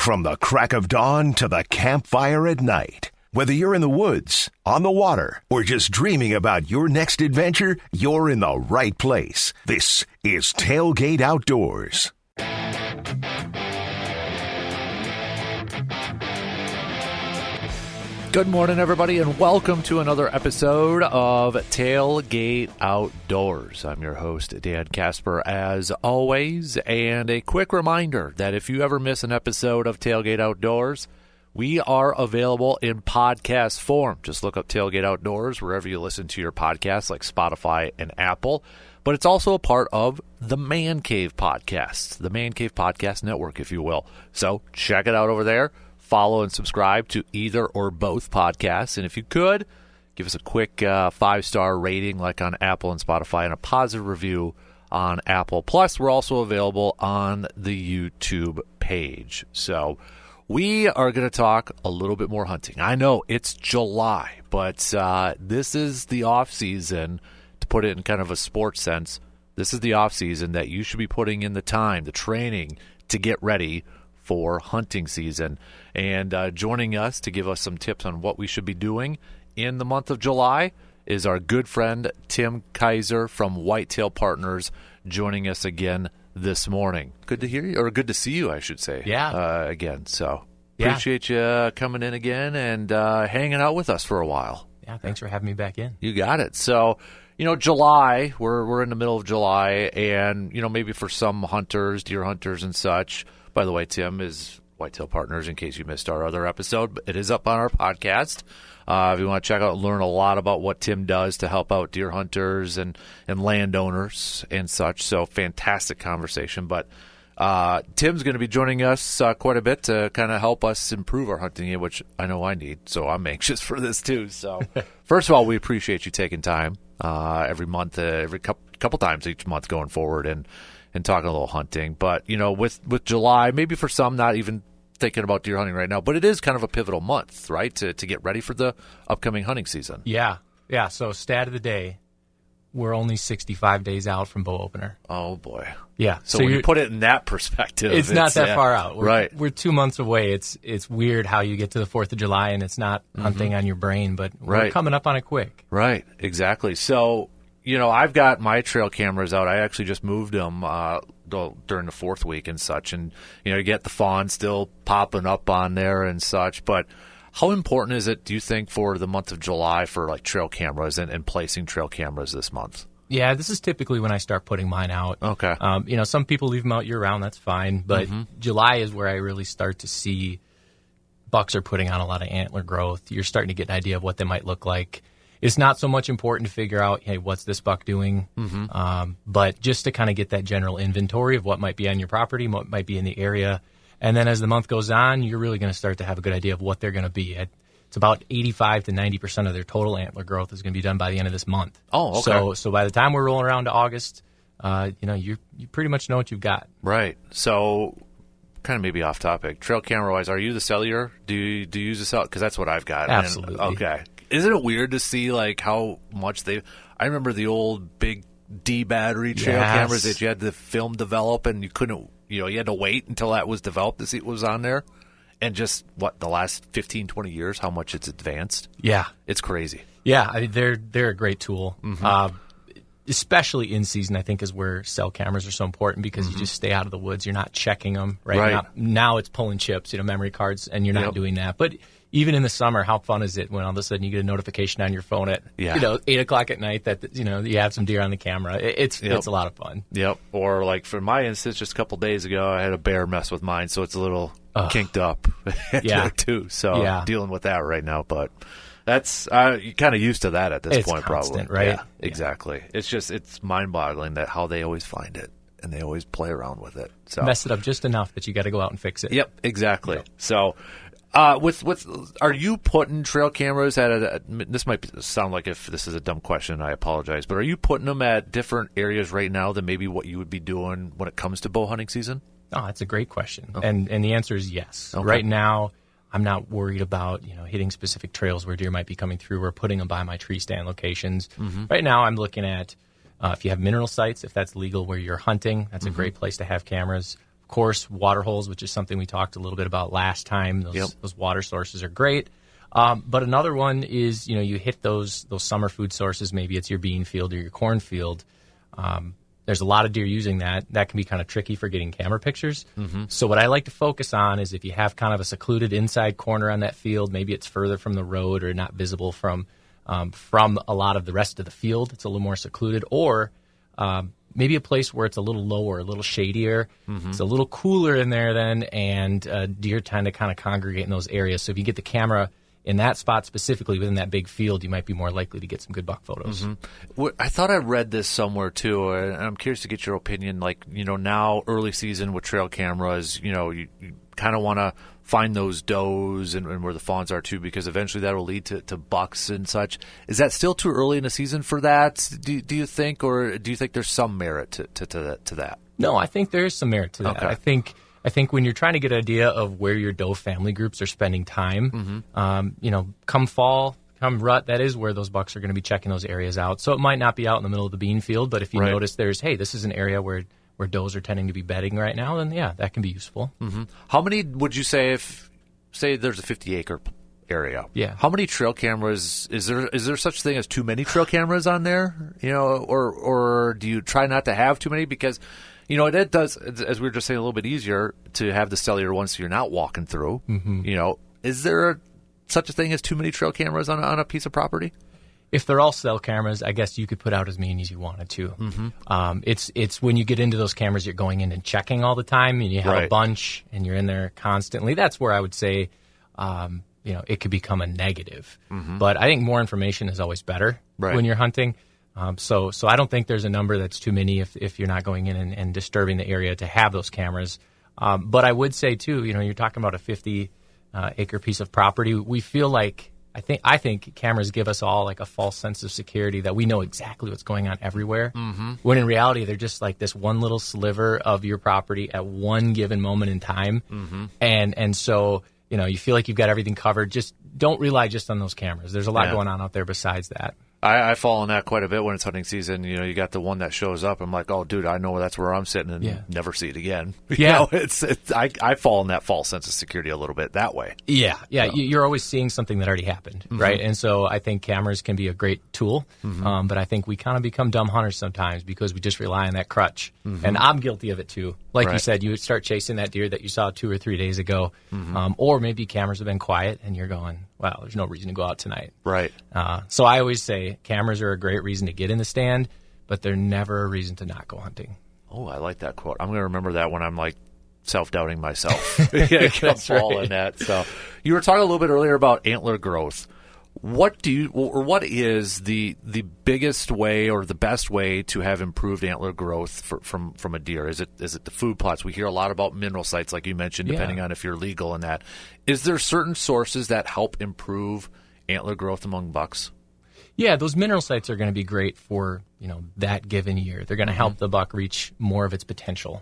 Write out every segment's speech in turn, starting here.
From the crack of dawn to the campfire at night. Whether you're in the woods, on the water, or just dreaming about your next adventure, you're in the right place. This is Tailgate Outdoors. Good morning, everybody, and welcome to another episode of Tailgate Outdoors. I'm your host, Dan Casper, as always, and a quick reminder that if you ever miss an episode of Tailgate Outdoors, we are available in podcast form. Just look up Tailgate Outdoors wherever you listen to your podcasts, like Spotify and Apple. But it's also a part of the Man Cave Podcast, the Man Cave Podcast Network, if you will. So check it out over there. Follow and subscribe to either or both podcasts. And if you could, give us a quick 5-star rating like on Apple and Spotify and a positive review on Apple. Plus, we're also available on the YouTube page. So we are going to talk a little bit more hunting. I know it's July, but this is the off season. To put it in kind of a sports sense, this is the off season that you should be putting in the time, the training to get ready for hunting season. And joining us to give us some tips on what we should be doing in the month of July is our good friend Tim Kaiser from Whitetail Partners, joining us again this morning. Good to hear you, or good to see you, I should say. Yeah. Again. So appreciate you coming in again and hanging out with us for a while. Yeah, thanks for having me back in. You got it. So, July, we're in the middle of July, and, maybe for some hunters, deer hunters and such. By the way, Tim is Whitetail Partners, in case you missed our other episode. It is up on our podcast. If you want to check out and learn a lot about what Tim does to help out deer hunters and landowners and such. So fantastic conversation. But Tim's going to be joining us quite a bit to kind of help us improve our hunting game, which I know I need. So I'm anxious for this too. So first of all, we appreciate you taking time every month, every couple times each month going forward and talking a little hunting. But, with July, maybe for some not even thinking about deer hunting right now, but it is kind of a pivotal month, right, to get ready for the upcoming hunting season. Yeah. So stat of the day, we're only 65 days out from bow opener. Oh, boy. Yeah. So when you put it in that perspective, it's not that far out. We're 2 months away. It's weird how you get to the 4th of July and it's not hunting on your brain, but we're coming up on it quick. Right. Exactly. So, I've got my trail cameras out. I actually just moved them during the 4th week and such. And, you get the fawn still popping up on there and such. But how important is it, do you think, for the month of July for like trail cameras and placing trail cameras this month? Yeah, this is typically when I start putting mine out. Okay. Some people leave them out year-round. That's fine. But July is where I really start to see bucks are putting on a lot of antler growth. You're starting to get an idea of what they might look like. It's not so much important to figure out, hey, what's this buck doing? But just to kind of get that general inventory of what might be on your property, what might be in the area. And then as the month goes on, you're really going to start to have a good idea of what they're going to be. It's about 85 to 90% of their total antler growth is going to be done by the end of this month. Oh, okay. So by the time we're rolling around to August, you pretty much know what you've got. Right. So kind of maybe off topic. Trail camera-wise, are you the cellular? Do you use the cellular? Because that's what I've got. Absolutely. Okay. Isn't it weird to see like how much I remember the old big D battery trail cameras that you had to film develop and you couldn't, you had to wait until that was developed to see what was on there. And just the last 15, 20 years, how much it's advanced. Yeah. It's crazy. Yeah. I mean, they're a great tool. Especially in season, I think, is where cell cameras are so important because you just stay out of the woods. You're not checking them, right? Now it's pulling chips, memory cards, and you're not doing that. But even in the summer, how fun is it when all of a sudden you get a notification on your phone at 8 o'clock at night that you have some deer on the camera? It's a lot of fun. Yep. Or like for my instance, just a couple days ago, I had a bear mess with mine, so it's a little kinked up there too. So dealing with that right now, but that's you're kind of used to that at this point, constant, probably. Right? Yeah, exactly. It's mind-boggling that how they always find it and they always play around with it. So mess it up just enough that you got to go out and fix it. Yep, exactly. Yep. So. Are you putting trail cameras this might sound like if this is a dumb question, I apologize, but are you putting them at different areas right now than maybe what you would be doing when it comes to bow hunting season? Oh, that's a great question. Okay. And the answer is yes. Okay. Right now, I'm not worried about, hitting specific trails where deer might be coming through or putting them by my tree stand locations. Right now, I'm looking at if you have mineral sites, if that's legal where you're hunting, that's a great place to have cameras. Of course, water holes, which is something we talked a little bit about last time. Those water sources are great. But another one is, you hit those summer food sources. Maybe it's your bean field or your corn field. There's a lot of deer using that. That can be kind of tricky for getting camera pictures. Mm-hmm. So what I like to focus on is if you have kind of a secluded inside corner on that field, maybe it's further from the road or not visible from a lot of the rest of the field. It's a little more secluded. Or maybe a place where it's a little lower, a little shadier. Mm-hmm. It's a little cooler in there then, and deer tend to kind of congregate in those areas. So if you get the camera in that spot specifically within that big field, you might be more likely to get some good buck photos. Mm-hmm. I thought I read this somewhere too, and I'm curious to get your opinion. Like, now early season with trail cameras, you kind of want to find those does and where the fawns are too, because eventually that will lead to bucks and such. Is that still too early in the season for that, do you think, or do you think there's some merit to that? No, I think there is some merit to that. Okay. I think when you're trying to get an idea of where your doe family groups are spending time, come fall, come rut, that is where those bucks are going to be checking those areas out. So it might not be out in the middle of the bean field, but if you notice this is an area where does are tending to be bedding right now, then that can be useful. Mm-hmm. How many would you say say there's a 50-acre area? Yeah. How many trail cameras, is there such thing as too many trail cameras on there? Or do you try not to have too many? Because it does, as we were just saying, a little bit easier to have the cellular ones so you're not walking through. Mm-hmm. Is there such a thing as too many trail cameras on a piece of property? If they're all cell cameras, I guess you could put out as many as you wanted to. Mm-hmm. It's when you get into those cameras, you're going in and checking all the time, and you have a bunch, and you're in there constantly. That's where I would say, it could become a negative. Mm-hmm. But I think more information is always better when you're hunting. So I don't think there's a number that's too many if you're not going in and disturbing the area to have those cameras. But I would say too, you're talking about a 50-acre piece of property. We feel like I think cameras give us all like a false sense of security that we know exactly what's going on everywhere. Mm-hmm. When in reality, they're just like this one little sliver of your property at one given moment in time. Mm-hmm. And so, you feel like you've got everything covered. Just don't rely just on those cameras. There's a lot going on out there besides that. I fall in that quite a bit when it's hunting season. You got the one that shows up. I'm like, oh, dude, I know that's where I'm sitting and never see it again. Yeah. I fall in that false sense of security a little bit that way. Yeah. So. You're always seeing something that already happened, mm-hmm. right? And so I think cameras can be a great tool, mm-hmm. But I think we kind of become dumb hunters sometimes because we just rely on that crutch. Mm-hmm. And I'm guilty of it too. Like you said, you start chasing that deer that you saw 2 or 3 days ago, mm-hmm. Or maybe cameras have been quiet and you're going, well, there's no reason to go out tonight. Right. So I always say cameras are a great reason to get in the stand, but they're never a reason to not go hunting. Oh, I like that quote. I'm going to remember that when I'm like self-doubting myself. That's right. In that. So you were talking a little bit earlier about antler growth. What is the biggest way or the best way to have improved antler growth from a deer? Is it the food plots? We hear a lot about mineral sites, like you mentioned, depending on if you're legal and that. Is there certain sources that help improve antler growth among bucks? Yeah, those mineral sites are going to be great for that given year. They're going to help the buck reach more of its potential,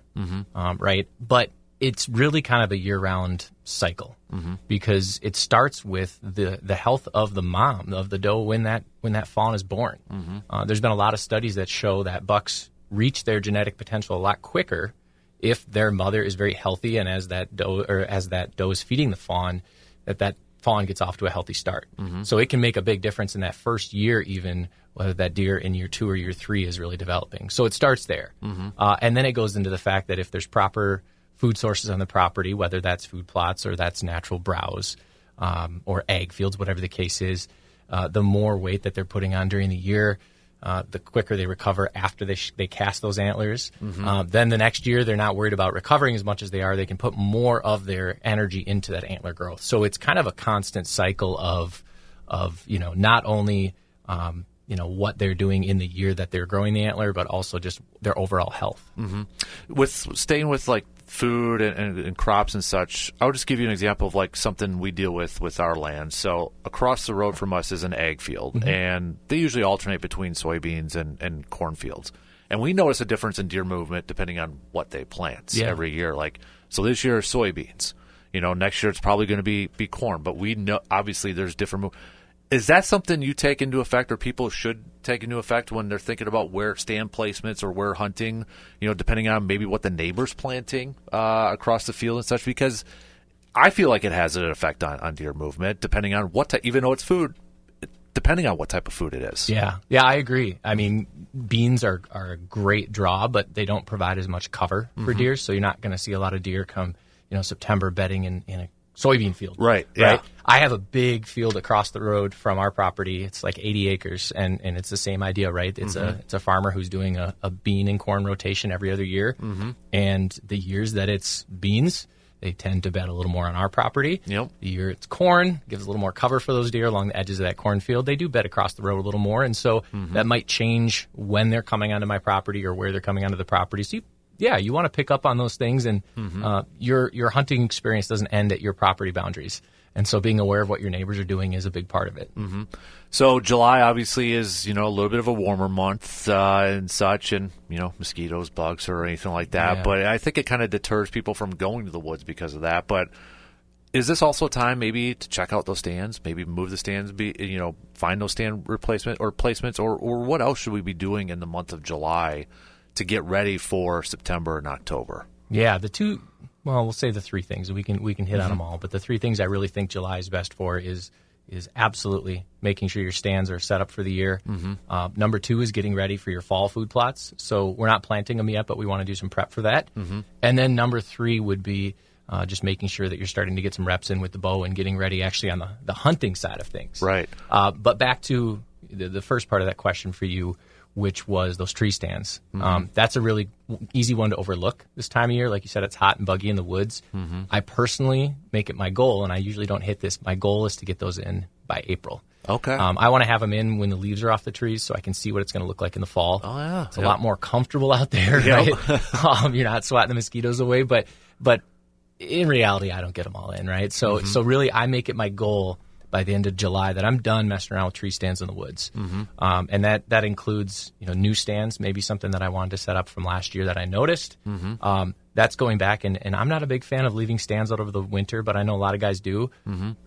right? But it's really kind of a year-round cycle because it starts with the health of the mom, of the doe when that fawn is born. There's been a lot of studies that show that bucks reach their genetic potential a lot quicker if their mother is very healthy, and as that doe is feeding the fawn, that fawn gets off to a healthy start. So it can make a big difference in that first year, even whether that deer in year 2 or year 3 is really developing. So it starts there, and then it goes into the fact that if there's proper food sources on the property, whether that's food plots or that's natural browse or ag fields, whatever the case is, the more weight that they're putting on during the year, the quicker they recover after they cast those antlers. Then the next year, they're not worried about recovering as much as they are. They can put more of their energy into that antler growth. So it's kind of a constant cycle of not only what they're doing in the year that they're growing the antler, but also just their overall health. With staying with like food and crops and such, I would just give you an example of like something we deal with our land. So across the road from us is an ag field, and they usually alternate between soybeans and cornfields. And we notice a difference in deer movement depending on what they plant every year. Like, so this year soybeans, next year it's probably going to be corn, but we know obviously there's different Is that something you take into effect, or people should take into effect when they're thinking about where stand placements or where hunting, depending on maybe what the neighbor's planting across the field and such? Because I feel like it has an effect on deer movement, depending on what even though it's food, depending on what type of food it is. Yeah, I agree. I mean, beans are a great draw, but they don't provide as much cover for deer, so you're not going to see a lot of deer come, September bedding in a soybean field. Right, yeah. Right? I have a big field across the road from our property. It's like 80 acres, and it's the same idea, right? It's a farmer who's doing a bean and corn rotation every other year, and the years that it's beans, they tend to bed a little more on our property. Yep. The year it's corn, gives a little more cover for those deer along the edges of that cornfield. They do bed across the road a little more, and so that might change when they're coming onto my property or where they're coming onto the property. So you want to pick up on those things, and your hunting experience doesn't end at your property boundaries. And so being aware of what your neighbors are doing is a big part of it. So July obviously is, a little bit of a warmer month and such, and, mosquitoes, bugs, or anything like that. Yeah. But I think it kind of deters people from going to the woods because of that. But is this also a time maybe to check out those stands, maybe move the stands, find those stand placements, or what else should we be doing in the month of July to get ready for September and October? Yeah, we'll say the three things. We can hit on them all, but the three things I really think July is best for is absolutely making sure your stands are set up for the year. Number 2 is getting ready for your fall food plots. So we're not planting them yet, but we want to do some prep for that. And then number 3 would be just making sure that you're starting to get some reps in with the bow and getting ready actually on the hunting side of things. Right. But back to the first part of that question for you, which was those tree stands. That's a really easy one to overlook this time of year. Like you said, it's hot and buggy in the woods. I personally make it my goal, and I usually don't hit this. My goal is to get those in by April. Okay. I want to have them in when the leaves are off the trees so I can see what it's going to look like in the fall. Oh, yeah. It's a lot more comfortable out there, right? You're not swatting the mosquitoes away, but in reality, I don't get them all in, right? So really, I make it my goal by the end of July that I'm done messing around with tree stands in the woods. And that includes, new stands, maybe something that I wanted to set up from last year that I noticed. That's going back, and I'm not a big fan of leaving stands out over the winter, but I know a lot of guys do.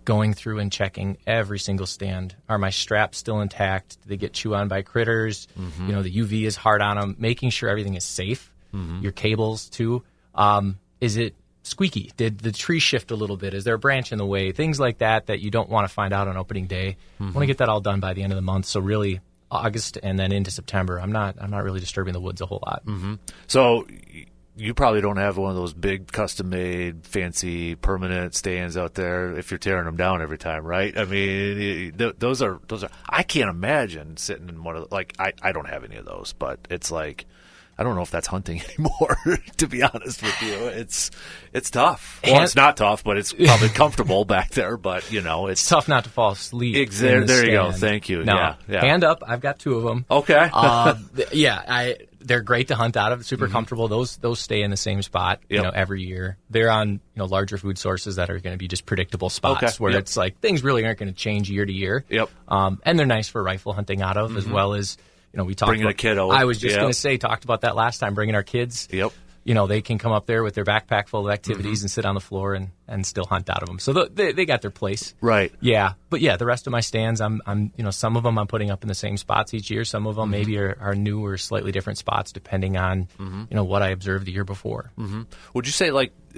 Going through and checking every single stand. Are my straps still intact? Do they get chewed on by critters? The UV is hard on them. Making sure everything is safe. Your cables, too. Is it squeaky? Did the tree shift a little bit? Is there a branch in the way? Things like that you don't want to find out on opening day. I want to get that all done by the end of the month. So really, August and then into September, I'm not really disturbing the woods a whole lot. So you probably don't have one of those big custom-made, fancy, permanent stands out there if you're tearing them down every time, right? I mean, those are. I can't imagine sitting in one of I don't have any of those, but it's like, I don't know if that's hunting anymore, to be honest with you. It's tough. Well, it's not tough, but it's probably comfortable back there. But, it's tough not to fall asleep. There you go. Thank you. No. Yeah. Hand up. I've got 2 of them. Okay. They're great to hunt out of. Super comfortable. Those stay in the same spot, every year. They're on, larger food sources that are going to be just predictable spots where it's like things really aren't going to change year to year. And they're nice for rifle hunting out of, as well as, we talked bringing about a kid over. I was just going to say, talked about that last time, bringing our kids. They can come up there with their backpack full of activities and sit on the floor and still hunt out of them. So they got their place. Right. Yeah. But yeah, the rest of my stands, I'm some of them I'm putting up in the same spots each year. Some of them maybe are new or slightly different spots depending on, what I observed the year before. Would you say,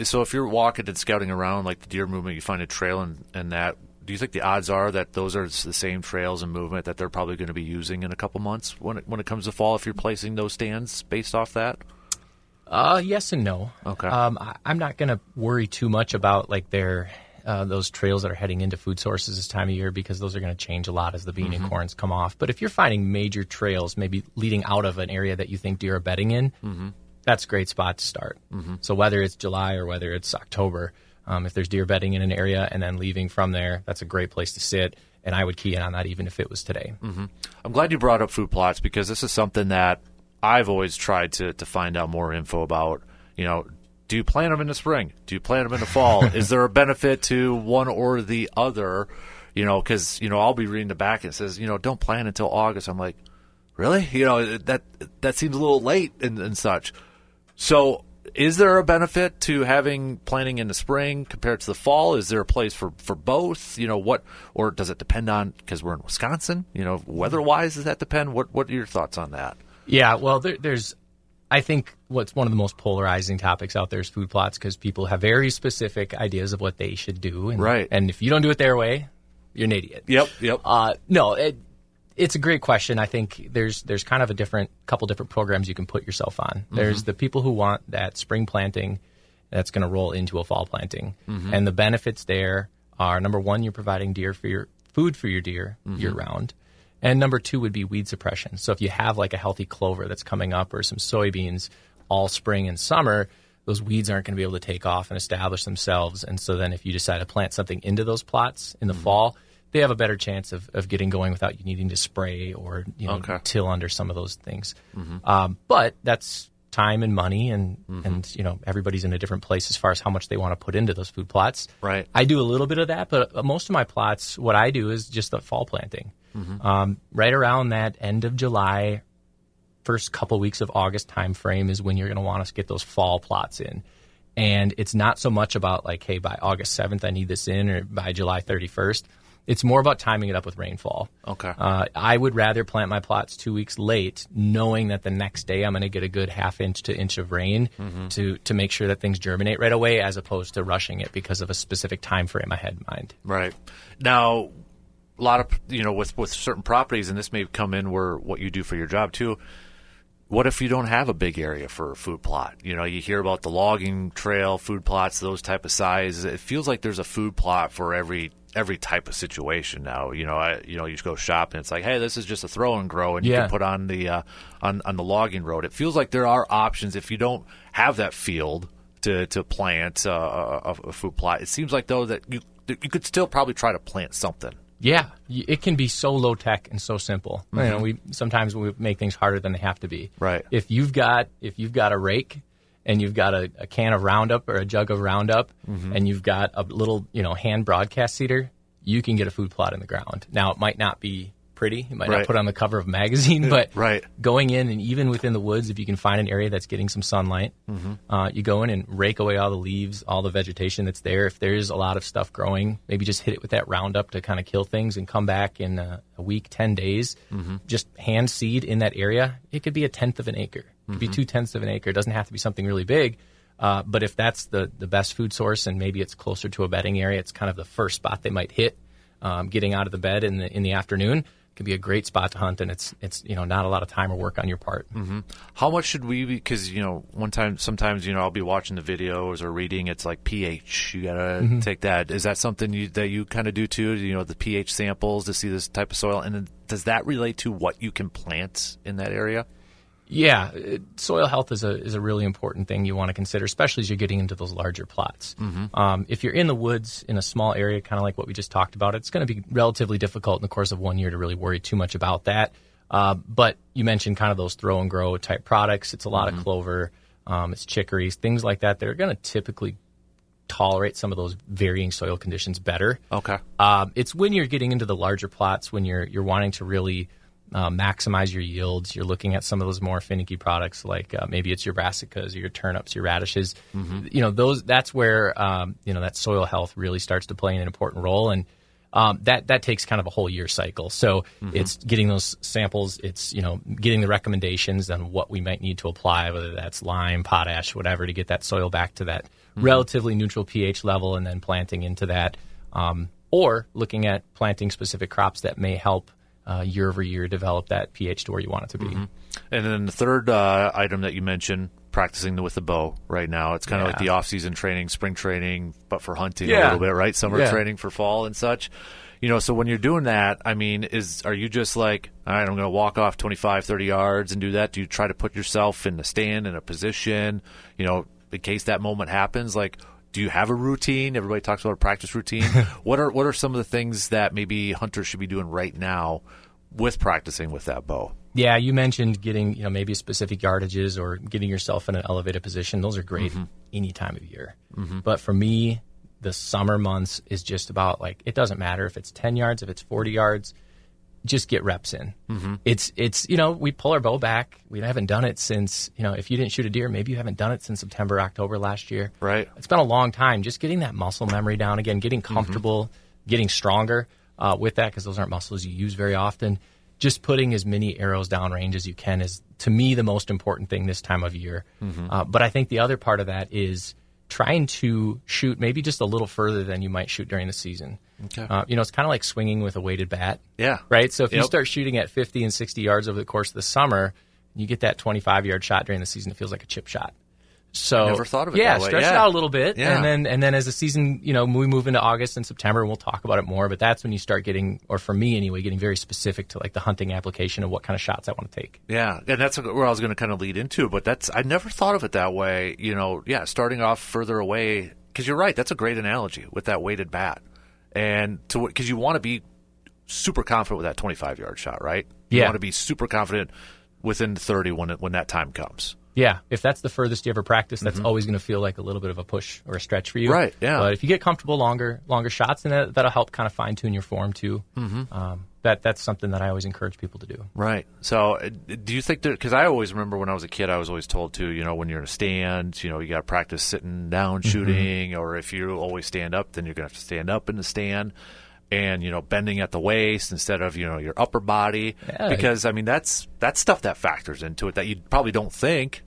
so if you're walking and scouting around, like the deer movement, you find a trail and that, do you think the odds are that those are the same trails and movement that they're probably going to be using in a couple months when it comes to fall, if you're placing those stands based off that? Yes and no. Okay. I'm not going to worry too much about those trails that are heading into food sources this time of year, because those are going to change a lot as the bean and corns come off. But if you're finding major trails, maybe leading out of an area that you think deer are bedding in, that's a great spot to start. So whether it's July or whether it's October, if there's deer bedding in an area and then leaving from there, that's a great place to sit. And I would key in on that even if it was today. I'm glad you brought up food plots, because this is something that I've always tried to find out more info about. Do you plant them in the spring? Do you plant them in the fall? Is there a benefit to one or the other? Because, I'll be reading the back and it says, don't plant until August. I'm like, really? That seems a little late and such. So is there a benefit to having planting in the spring compared to the fall? Is there a place for both? Or does it depend on, because we're in Wisconsin, weather-wise, does that depend? What are your thoughts on that? Yeah, well, I think what's one of the most polarizing topics out there is food plots, because people have very specific ideas of what they should do. Right. And if you don't do it their way, you're an idiot. Yep. It's a great question. I think there's kind of couple different programs you can put yourself on. There's the people who want that spring planting that's going to roll into a fall planting. And the benefits there are, number one, you're providing food for your deer year-round. And number two would be weed suppression. So if you have like a healthy clover that's coming up or some soybeans all spring and summer, those weeds aren't going to be able to take off and establish themselves. And so then if you decide to plant something into those plots in the fall, they have a better chance of getting going without you needing to spray or till under some of those things. But that's time and money, and everybody's in a different place as far as how much they want to put into those food plots. Right. I do a little bit of that, but most of my plots, what I do is just the fall planting. Right around that end of July, first couple weeks of August time frame is when you're going to want to get those fall plots in. And it's not so much about like, hey, by August 7th I need this in, or by July 31st. It's more about timing it up with rainfall. Okay. I would rather plant my plots 2 weeks late, knowing that the next day I'm going to get a good half inch to inch of rain to make sure that things germinate right away, as opposed to rushing it because of a specific time frame I had in mind. Right. Now, a lot of, with certain properties, and this may come in where what you do for your job too, what if you don't have a big area for a food plot? You hear about the logging trail, food plots, those type of size. It feels like there's a food plot for every type of situation now. You just go shop and it's like, hey, this is just a throw and grow, and you can put on the on the logging road. It feels like there are options if you don't have that field to plant a food plot. It seems like though that you could still probably try to plant something. Yeah, it can be so low tech and so simple. We sometimes we make things harder than they have to be. Right. If you've got a rake and you've got a can of Roundup or a jug of Roundup, and you've got a little hand broadcast seeder, you can get a food plot in the ground. Now it might not be pretty. You might not put on the cover of a magazine, but going in, and even within the woods, if you can find an area that's getting some sunlight, you go in and rake away all the leaves, all the vegetation that's there. If there's a lot of stuff growing, maybe just hit it with that Roundup to kind of kill things, and come back in a week, 10 days, just hand seed in that area. It could be 1/10 of an acre. It could be 2/10 of an acre. It doesn't have to be something really big. But if that's the best food source, and maybe it's closer to a bedding area, it's kind of the first spot they might hit, getting out of the bed in the afternoon. Can be a great spot to hunt, and it's not a lot of time or work on your part. How much should we be? Because sometimes I'll be watching the videos or reading. It's like pH. You gotta take that. Is that something that you kind of do too? The pH samples to see this type of soil, and then does that relate to what you can plant in that area? Yeah, soil health is a really important thing you want to consider, especially as you're getting into those larger plots. If you're in the woods in a small area, kind of like what we just talked about, it's going to be relatively difficult in the course of 1 year to really worry too much about that. But you mentioned kind of those throw and grow type products. It's a lot of clover, it's chicories, things like that. They're going to typically tolerate some of those varying soil conditions better. Okay. It's when you're getting into the larger plots, when you're wanting to really maximize your yields. You're looking at some of those more finicky products, like maybe it's your brassicas or your turnips, your radishes. That's where that soil health really starts to play an important role, and that takes kind of a whole year cycle. So it's getting those samples, it's getting the recommendations on what we might need to apply, whether that's lime, potash, whatever, to get that soil back to that relatively neutral pH level, and then planting into that, or looking at planting specific crops that may help year over year develop that pH to where you want it to be. And then the third item that you mentioned, practicing with the bow right now. It's kind of like the off-season training, spring training, but for hunting a little bit, right? Summer training for fall and such. So when you're doing that, I mean, are you just like, all right, I'm going to walk off 25, 30 yards and do that? Do you try to put yourself in the stand, in a position, in case that moment happens? Like, do you have a routine? Everybody talks about a practice routine. What are some of the things that maybe hunters should be doing right now with practicing with that bow? Yeah, you mentioned getting maybe specific yardages or getting yourself in an elevated position. Those are great any time of year. But for me, the summer months is just about like, it doesn't matter if it's 10 yards, if it's 40 yards. just get reps in. It's we pull our bow back. We haven't done it since, if you didn't shoot a deer, maybe you haven't done it since September, October last year. Right. It's been a long time. Just getting that muscle memory down again, getting comfortable, getting stronger with that, because those aren't muscles you use very often. Just putting as many arrows downrange as you can is, to me, the most important thing this time of year. But I think the other part of that is trying to shoot maybe just a little further than you might shoot during the season. Okay. It's kind of like swinging with a weighted bat. Yeah. Right? So if you start shooting at 50 and 60 yards over the course of the summer, you get that 25-yard shot during the season, it feels like a chip shot. So I never thought of it that way. Stretch it out a little bit. Yeah. And then as the season, we move into August and September, and we'll talk about it more, but that's when you start getting, or for me anyway, getting very specific to like the hunting application of what kind of shots I want to take. Yeah, and that's where I was going to kind of lead into, but I never thought of it that way, starting off further away, because you're right, that's a great analogy with that weighted bat. And because you want to be super confident with that 25-yard shot, right? You want to be super confident within 30 when that time comes. Yeah, if that's the furthest you ever practice, that's always going to feel like a little bit of a push or a stretch for you. Right, yeah. But if you get comfortable longer shots, then that'll help kind of fine-tune your form too. That's something that I always encourage people to do. Right. So do you think because I always remember when I was a kid, I was always told to, when you're in a stand, you got to practice sitting down shooting, or if you always stand up, then you're going to have to stand up in the stand. And, bending at the waist instead of, your upper body. Yeah. Because, that's stuff that factors into it that you probably don't think,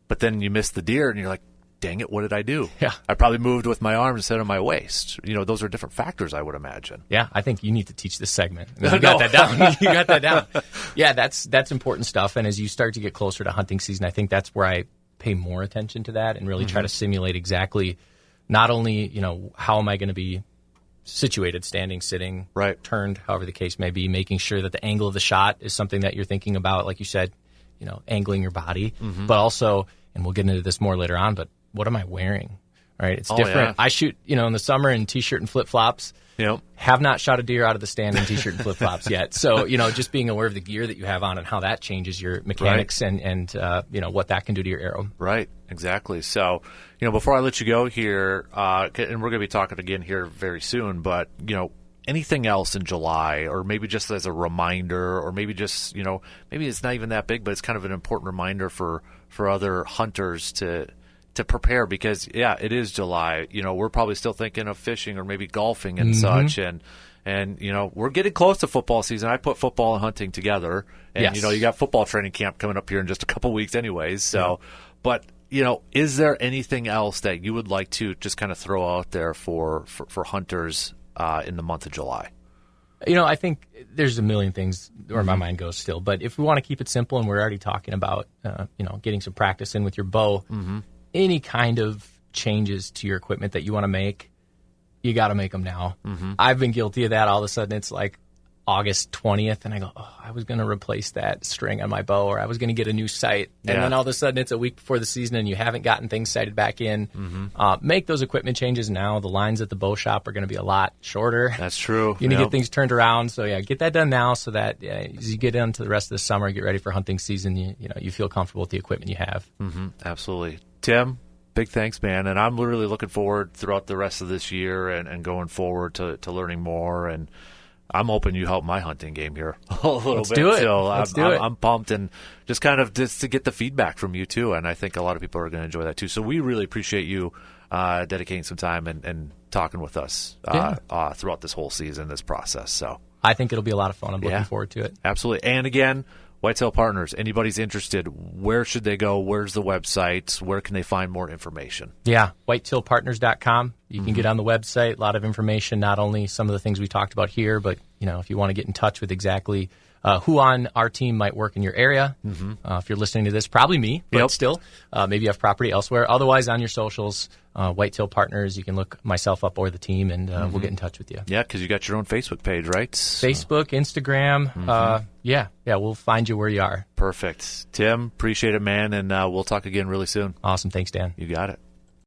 but then you miss the deer and you're like, dang it, what did I do? Yeah. I probably moved with my arms instead of my waist. Those are different factors, I would imagine. Yeah, I think you need to teach this segment. You got that down. You got that down. Yeah, that's important stuff. And as you start to get closer to hunting season, I think that's where I pay more attention to that and really try to simulate exactly not only, how am I going to be situated, standing, sitting, right, turned, however the case may be, making sure that the angle of the shot is something that you're thinking about, like you said, angling your body, but also, and we'll get into this more later on, but what am I wearing, right? It's different. Yeah. I shoot, in the summer in T-shirt and flip-flops. Yep. Have not shot a deer out of the stand in T-shirt and flip-flops yet. So, just being aware of the gear that you have on and how that changes your mechanics and what that can do to your arrow. Right, exactly. So, before I let you go here, and we're going to be talking again here very soon, but, anything else in July, or maybe just as a reminder, or maybe just, maybe it's not even that big, but it's kind of an important reminder for other hunters to prepare, because it is July. We're probably still thinking of fishing or maybe golfing and such, and we're getting close to football season. I put football and hunting together, and you got football training camp coming up here in just a couple weeks anyways. So, but is there anything else that you would like to just kind of throw out there for hunters in the month of July? I think there's a million things where my mind goes still, but if we want to keep it simple, and we're already talking about getting some practice in with your bow. Any kind of changes to your equipment that you want to make, you got to make them now. I've been guilty of that. All of a sudden, it's like August 20th, and I go, I was going to replace that string on my bow, or I was going to get a new sight. And then all of a sudden, it's a week before the season, and you haven't gotten things sighted back in. Make those equipment changes now. The lines at the bow shop are going to be a lot shorter. That's true. You need to get things turned around. So, get that done now so that as you get into the rest of the summer, get ready for hunting season, you feel comfortable with the equipment you have. Absolutely. Tim, big thanks, man. And I'm literally looking forward throughout the rest of this year and going forward to learning more. And I'm hoping you help my hunting game here a little Let's bit. Do it. So Let's do it. I'm pumped, and just to get the feedback from you too. And I think a lot of people are going to enjoy that too. So we really appreciate you dedicating some time and talking with us throughout this whole season, this process. So I think it'll be a lot of fun. I'm looking forward to it. Absolutely. And again, Whitetail Partners, anybody's interested, where should they go? Where's the website? Where can they find more information? Yeah, whitetailpartners.com. You can get on the website, a lot of information, not only some of the things we talked about here, but if you want to get in touch with exactly who on our team might work in your area. If you're listening to this, probably me, but still, maybe you have property elsewhere. Otherwise, on your socials, Whitetail Partners, you can look myself up or the team, and we'll get in touch with you. Yeah, because you got your own Facebook page, right? Facebook, Instagram. We'll find you where you are. Perfect. Tim, appreciate it, man, and we'll talk again really soon. Awesome. Thanks, Dan. You got it.